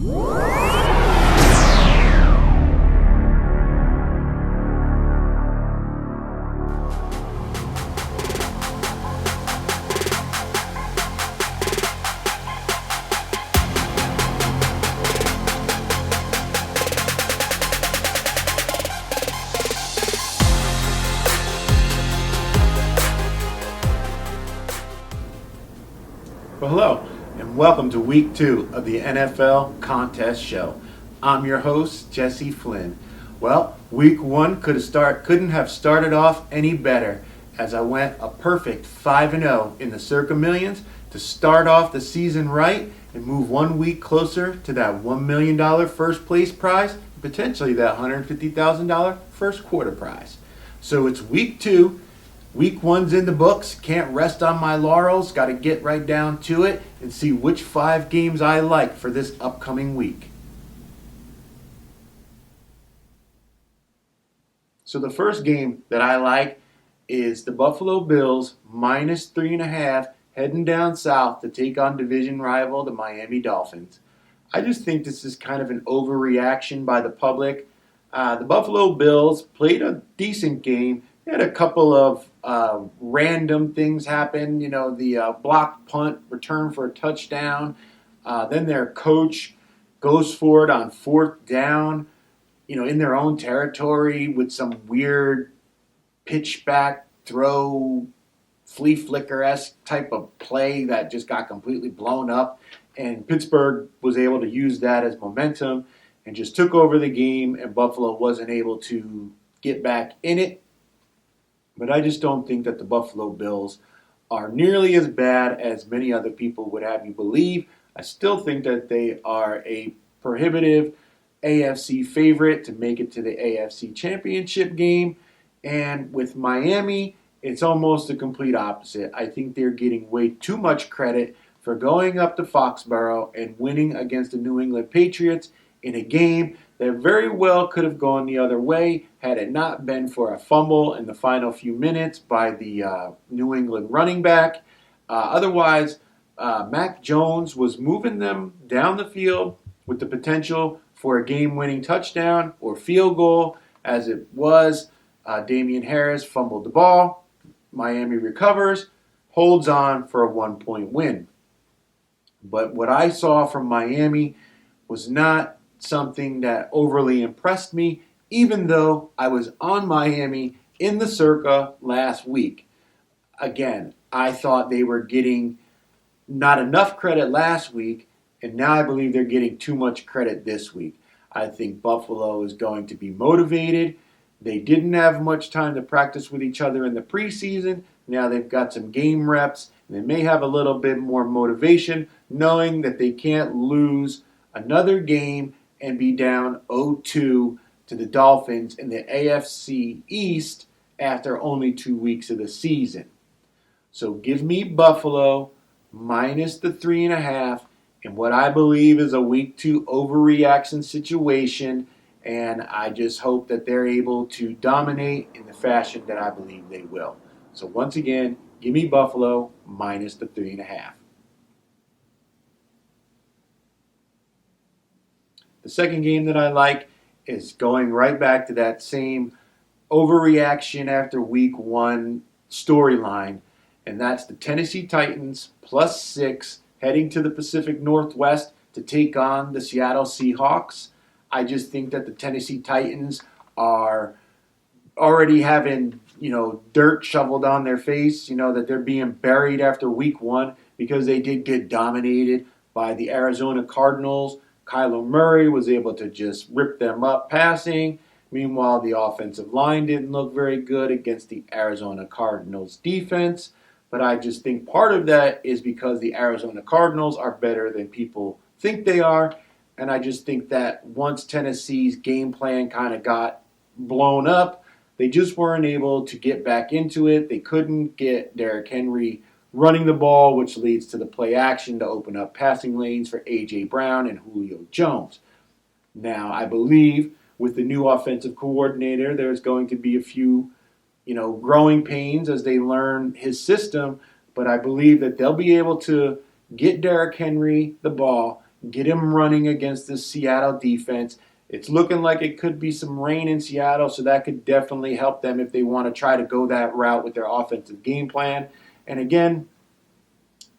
Well, hello, and welcome to week 2 of the NFL Contest Show. I'm your host, Jesse Flynn. Well, week 1 couldn't have started off any better, as I went a perfect 5-0 in the Circa Millions to start off the season right and move 1 week closer to that $1 million first place prize, and potentially that $150,000 first quarter prize. So it's week 2. Week 1's in the books. Can't rest on my laurels. Got to get right down to it and see which 5 games I like for this upcoming week. So the first game that I like is the Buffalo Bills minus 3.5 heading down south to take on division rival the Miami Dolphins. I just think this is kind of an overreaction by the public. The Buffalo Bills played a decent game. They had a couple of random things happen. The blocked punt, return for a touchdown. Then their coach goes for it on 4th down, in their own territory with some weird pitch back throw, flea flicker-esque type of play that just got completely blown up. And Pittsburgh was able to use that as momentum and just took over the game, and Buffalo wasn't able to get back in it. But I just don't think that the Buffalo Bills are nearly as bad as many other people would have you believe. I still think that they are a prohibitive AFC favorite to make it to the AFC Championship game. And with Miami, it's almost the complete opposite. I think they're getting way too much credit for going up to Foxborough and winning against the New England Patriots in a game that very well could have gone the other way had it not been for a fumble in the final few minutes by the New England running back. Otherwise, Mac Jones was moving them down the field with the potential for a game-winning touchdown or field goal. As it was, Damian Harris fumbled the ball. Miami recovers, holds on for a 1-point win. But what I saw from Miami was not something that overly impressed me, even though I was on Miami in the Circa last week. Again, I thought they were getting not enough credit last week, and now I believe they're getting too much credit this week. I think Buffalo is going to be motivated. They didn't have much time to practice with each other in the preseason. Now they've got some game reps, and they may have a little bit more motivation, knowing that they can't lose another game and be down 0-2 to the Dolphins in the AFC East after only 2 weeks of the season. So give me Buffalo minus the 3.5 in what I believe is a week 2 overreaction situation, and I just hope that they're able to dominate in the fashion that I believe they will. So once again, give me Buffalo minus the 3.5. The second game that I like is going right back to that same overreaction after week 1 storyline, and that's the Tennessee Titans +6 heading to the Pacific Northwest to take on the Seattle Seahawks. I just think that the Tennessee Titans are already having, dirt shoveled on their face, that they're being buried after week 1 because they did get dominated by the Arizona Cardinals. Kyler Murray was able to just rip them up passing. Meanwhile, the offensive line didn't look very good against the Arizona Cardinals defense. But I just think part of that is because the Arizona Cardinals are better than people think they are. And I just think that once Tennessee's game plan kind of got blown up, they just weren't able to get back into it. They couldn't get Derrick Henry running the ball, which leads to the play action to open up passing lanes for A.J. Brown and Julio Jones. Now, I believe with the new offensive coordinator, there's going to be a few, growing pains as they learn his system, but I believe that they'll be able to get Derrick Henry the ball get him running against this Seattle defense. It's looking like it could be some rain in Seattle, so that could definitely help them if they want to try to go that route with their offensive game plan. And again,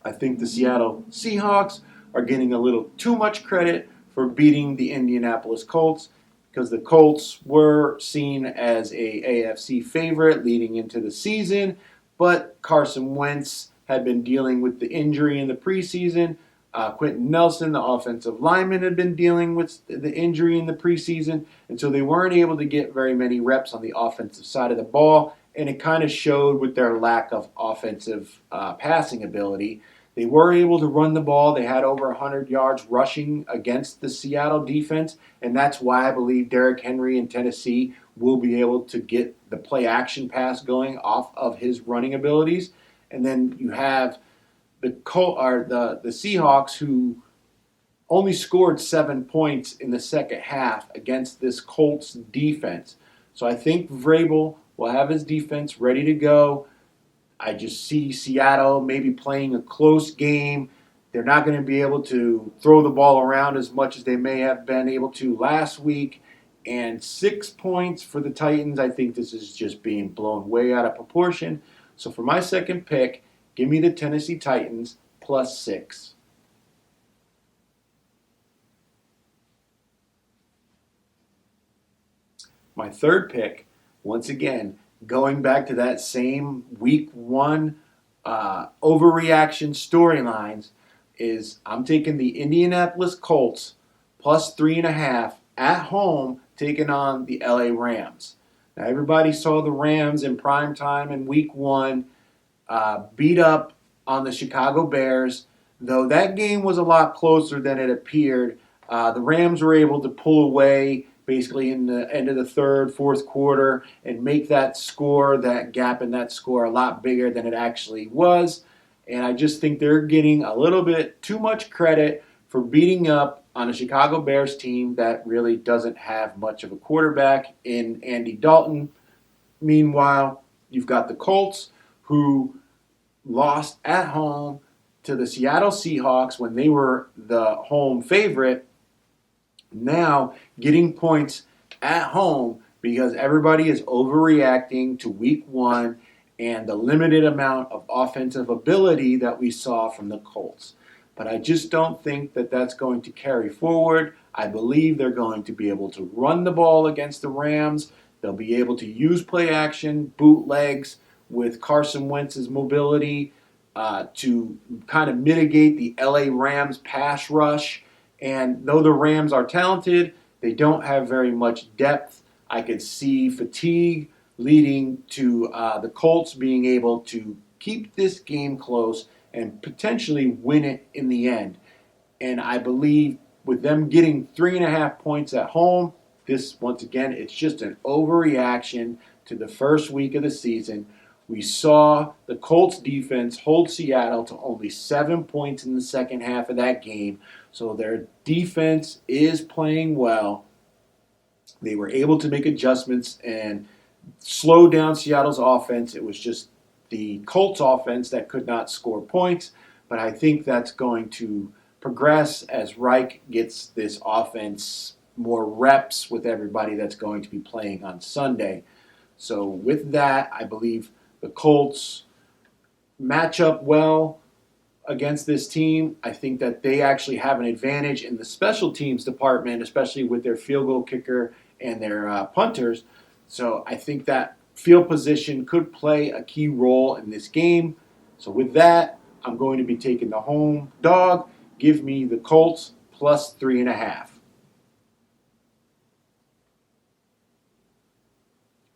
I think the Seattle Seahawks are getting a little too much credit for beating the Indianapolis Colts because the Colts were seen as a AFC favorite leading into the season, but Carson Wentz had been dealing with the injury in the preseason. Quentin Nelson, the offensive lineman, had been dealing with the injury in the preseason, and so they weren't able to get very many reps on the offensive side of the ball, and it kind of showed with their lack of offensive passing ability. They were able to run the ball. They had over 100 yards rushing against the Seattle defense, and that's why I believe Derrick Henry in Tennessee will be able to get the play action pass going off of his running abilities. And then you have the Seahawks, who only scored 7 points in the second half against this Colts defense. So I think Vrabel will have his defense ready to go. I just see Seattle maybe playing a close game. They're not going to be able to throw the ball around as much as they may have been able to last week. And 6 points for the Titans, I think this is just being blown way out of proportion. So for my second pick, give me the Tennessee Titans +6. My third pick, once again, going back to that same week one overreaction storylines, is I'm taking the Indianapolis Colts +3.5 at home, taking on the LA Rams. Now, everybody saw the Rams in prime time in week one beat up on the Chicago Bears. Though that game was a lot closer than it appeared, the Rams were able to pull away basically in the end of the third, fourth quarter and make that score, that gap in that score, a lot bigger than it actually was. And I just think they're getting a little bit too much credit for beating up on a Chicago Bears team that really doesn't have much of a quarterback in Andy Dalton. Meanwhile, you've got the Colts, who lost at home to the Seattle Seahawks when they were the home favorite, now getting points at home because everybody is overreacting to week one and the limited amount of offensive ability that we saw from the Colts. But I just don't think that that's going to carry forward. I believe they're going to be able to run the ball against the Rams. They'll be able to use play action, bootlegs with Carson Wentz's mobility to kind of mitigate the LA Rams pass rush. And though the Rams are talented, they don't have very much depth. I could see fatigue leading to the Colts being able to keep this game close and potentially win it in the end. And I believe with them getting 3.5 points at home, this, once again, it's just an overreaction to the first week of the season. We saw the Colts defense hold Seattle to only 7 points in the second half of that game. So their defense is playing well. They were able to make adjustments and slow down Seattle's offense. It was just the Colts offense that could not score points. But I think that's going to progress as Reich gets this offense more reps with everybody that's going to be playing on Sunday. So with that, I believe the Colts match up well against this team. I think that they actually have an advantage in the special teams department, especially with their field goal kicker and their punters. So I think that field position could play a key role in this game. So with that, I'm going to be taking the home dog. Give me the Colts +3.5.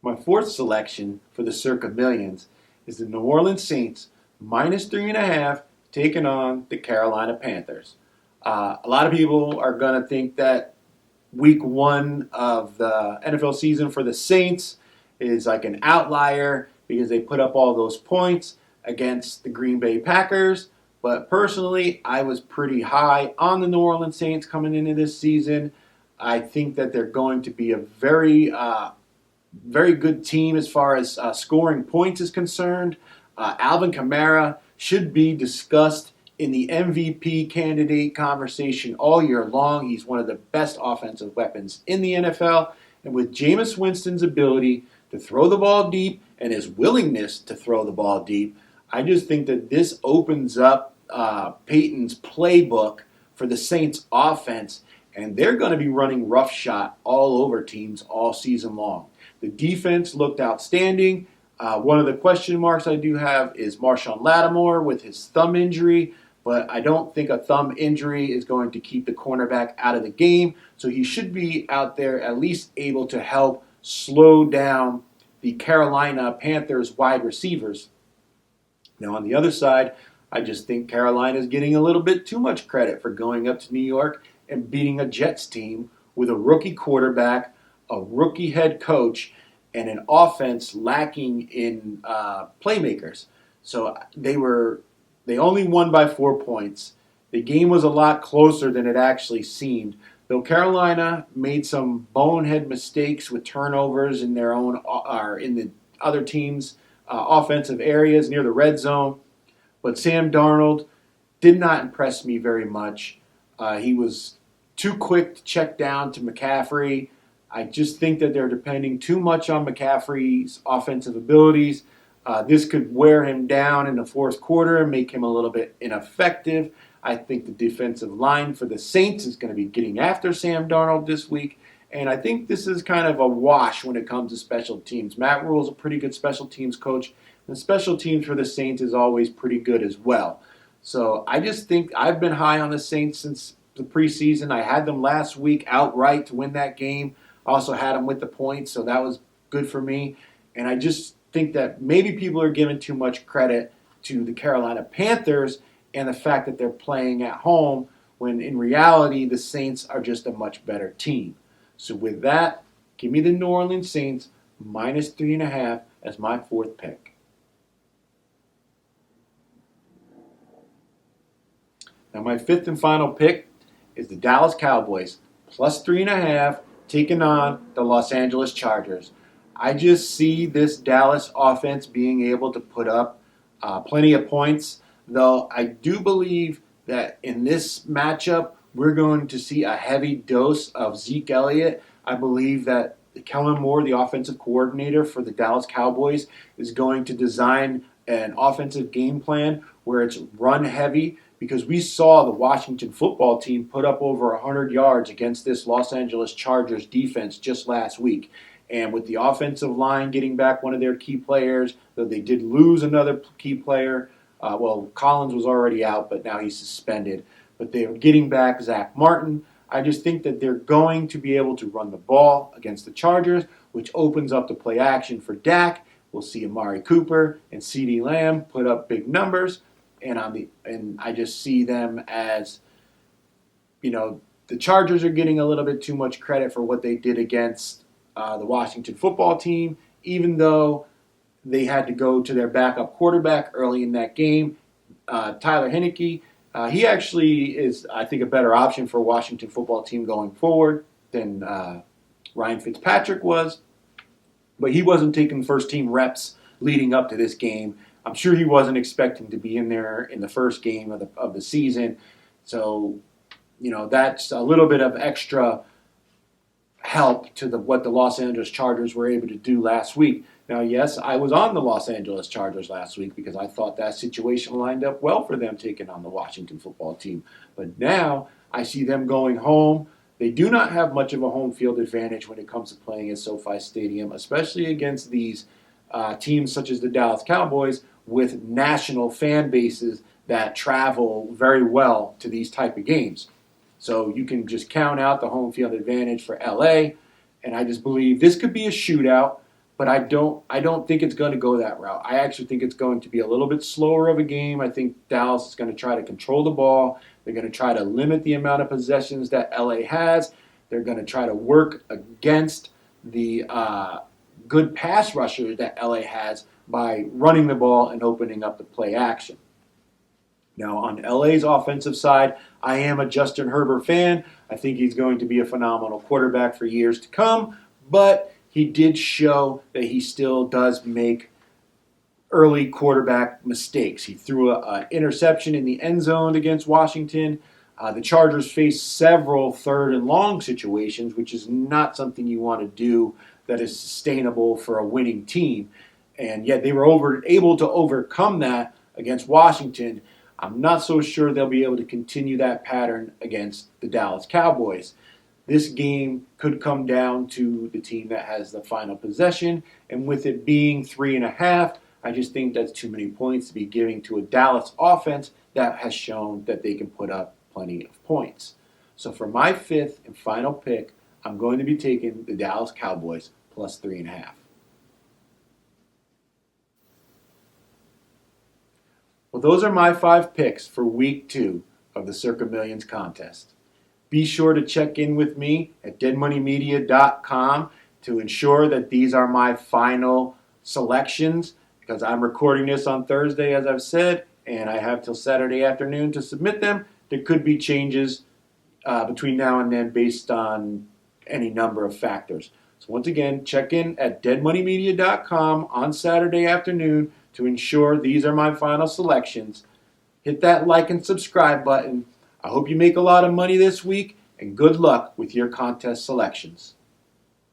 My fourth selection for the Circa Millions is the New Orleans Saints -3.5 taking on the Carolina Panthers. A lot of people are going to think that week one of the NFL season for the Saints is like an outlier because they put up all those points against the Green Bay Packers. But personally, I was pretty high on the New Orleans Saints coming into this season. I think that they're going to be a very good team as far as scoring points is concerned. Alvin Kamara should be discussed in the MVP candidate conversation all year long. He's one of the best offensive weapons in the NFL. And with Jameis Winston's ability to throw the ball deep and his willingness to throw the ball deep, I just think that this opens up Peyton's playbook for the Saints offense, and they're going to be running roughshod all over teams all season long. The defense looked outstanding. One of the question marks I do have is Marshawn Lattimore with his thumb injury, but I don't think a thumb injury is going to keep the cornerback out of the game, so he should be out there at least able to help slow down the Carolina Panthers wide receivers. Now, on the other side, I just think Carolina is getting a little bit too much credit for going up to New York and beating a Jets team with a rookie quarterback, a rookie head coach, and an offense lacking in playmakers. So they only won by 4 points. The game was a lot closer than it actually seemed. Though Carolina made some bonehead mistakes with turnovers in their own or in the other teams' offensive areas near the red zone, but Sam Darnold did not impress me very much. He was too quick to check down to McCaffrey. I just think that they're depending too much on McCaffrey's offensive abilities. This could wear him down in the fourth quarter and make him a little bit ineffective. I think the defensive line for the Saints is going to be getting after Sam Darnold this week. And I think this is kind of a wash when it comes to special teams. Matt Rule is a pretty good special teams coach. And special teams for the Saints is always pretty good as well. So I just think I've been high on the Saints since the preseason. I had them last week outright to win that game. I also had them with the points, so that was good for me. And I just think that maybe people are giving too much credit to the Carolina Panthers and the fact that they're playing at home when in reality the Saints are just a much better team. So with that, give me the New Orleans Saints minus 3.5 as my fourth pick. Now my fifth and final pick is the Dallas Cowboys plus 3.5 taking on the Los Angeles Chargers. I just see this Dallas offense being able to put up plenty of points, though I do believe that in this matchup, we're going to see a heavy dose of Zeke Elliott. I believe that Kellen Moore, the offensive coordinator for the Dallas Cowboys, is going to design an offensive game plan where it's run heavy, because we saw the Washington football team put up over 100 yards against this Los Angeles Chargers defense just last week. And with the offensive line getting back one of their key players, though they did lose another key player, Collins was already out, but now he's suspended. But they're getting back Zach Martin. I just think that they're going to be able to run the ball against the Chargers, which opens up the play action for Dak. We'll see Amari Cooper and CeeDee Lamb put up big numbers. And I just see them as, the Chargers are getting a little bit too much credit for what they did against the Washington football team, even though they had to go to their backup quarterback early in that game, Tyler Heineke. He actually is, I think, a better option for a Washington football team going forward than Ryan Fitzpatrick was. But he wasn't taking first-team reps leading up to this game. I'm sure he wasn't expecting to be in there in the first game of the season. So, that's a little bit of extra help to what the Los Angeles Chargers were able to do last week. Now, yes, I was on the Los Angeles Chargers last week because I thought that situation lined up well for them taking on the Washington football team. But now I see them going home. They do not have much of a home field advantage when it comes to playing at SoFi Stadium, especially against these teams such as the Dallas Cowboys with national fan bases that travel very well to these type of games. So you can just count out the home field advantage for LA, and I just believe this could be a shootout, but I don't think it's going to go that route. I actually think it's going to be a little bit slower of a game. I think Dallas is going to try to control the ball. They're going to try to limit the amount of possessions that LA has. They're going to try to work against the good pass rushers that LA has by running the ball and opening up the play action. Now, on LA's offensive side, I am a Justin Herbert fan. I think he's going to be a phenomenal quarterback for years to come, but he did show that he still does make early quarterback mistakes. He threw an interception in the end zone against Washington. The Chargers faced several third and long situations, which is not something you want to do that is sustainable for a winning team. And yet they were able to overcome that against Washington. I'm not so sure they'll be able to continue that pattern against the Dallas Cowboys. This game could come down to the team that has the final possession, and with it being 3.5, I just think that's too many points to be giving to a Dallas offense that has shown that they can put up plenty of points. So for my fifth and final pick, I'm going to be taking the Dallas Cowboys plus 3.5. Well, those are my 5 picks for week 2 of the Circa Millions contest. Be sure to check in with me at deadmoneymedia.com to ensure that these are my final selections, because I'm recording this on Thursday, as I've said, and I have till Saturday afternoon to submit them. There could be changes between now and then based on any number of factors. So once again, check in at deadmoneymedia.com on Saturday afternoon to ensure these are my final selections. Hit that like and subscribe button. I hope you make a lot of money this week, and good luck with your contest selections.